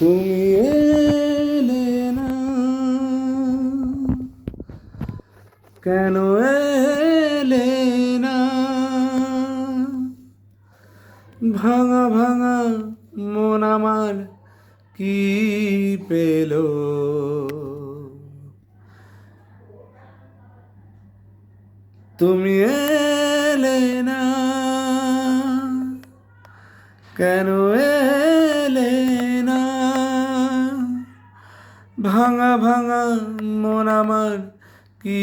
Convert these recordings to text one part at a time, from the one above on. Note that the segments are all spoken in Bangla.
তুমি এলে না, কেন এলে না? ভাঙা ভাঙা মন আমার কি পেল? তুমি এলে না, কেন এলে না? ভাঙা ভাঙা মন আমার কি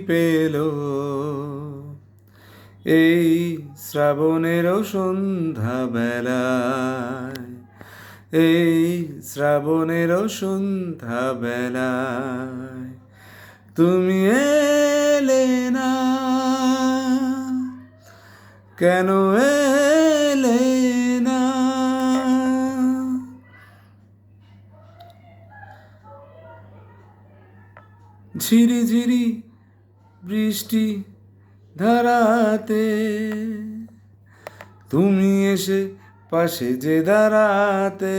পেল? এই শ্রাবণের সন্ধ্যা বেলায়, এই শ্রাবণের সন্ধ্যা বেলায় তুমি এলে না, কেন এলে না? ঝিরি ঝিরি বৃষ্টি ধারাতে তুমি এসে পাশে যে দাঁড়াতে,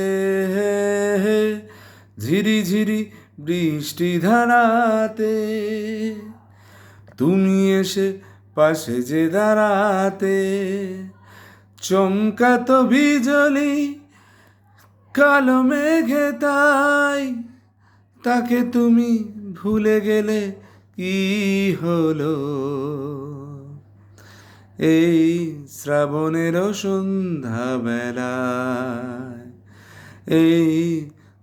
ঝিরি ঝিরি বৃষ্টি ধারাতে তুমি এসে পাশে যে দাঁড়াতে, চমকাতো বিজলি কালো মেঘে তাই, তাকে তুমি ভুলে গেলে কি হলো? এই শ্রাবণের সন্ধ্যা বেলায়, এই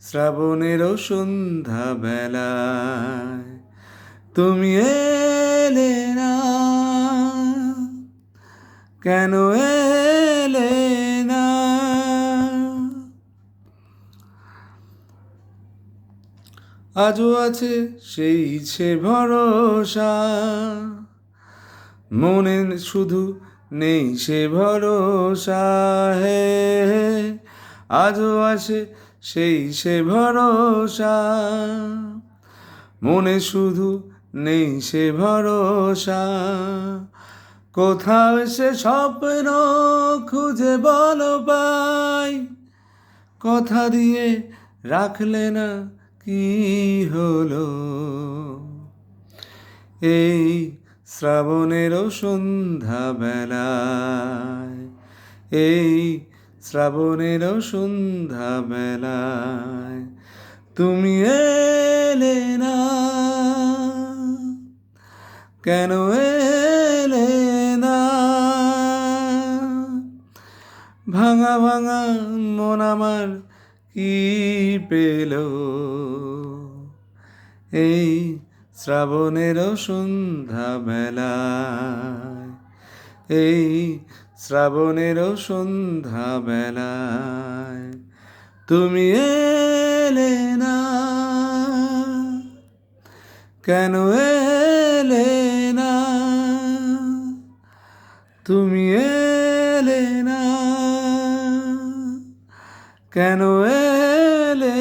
শ্রাবণের সন্ধ্যা বেলায় তুমি এলে না, কেন এলে না? আজও আছে সেই সে ভরসা, মনে শুধু নেই সে ভরসা, হে আজও আসে সেই সে ভরসা, মনে শুধু নেই সে ভরসা। কোথাও সে স্বপ্ন খুঁজে বলো পাই, কথা দিয়ে রাখলে না কি হলো? এই শ্রাবণের সন্ধ্যা বেলায়, এই শ্রাবণের সন্ধ্যা বেলায় তুমি এলে না, কেন এলে না? ভাঙা ভাঙা মন আমার কি পেল? এই শ্রাবণের সন্ধ্যা বেলায়, এই শ্রাবণের সন্ধ্যা বেলায় তুমি এলে না, কেন এলে না? তুমি এলে না, কেন এলে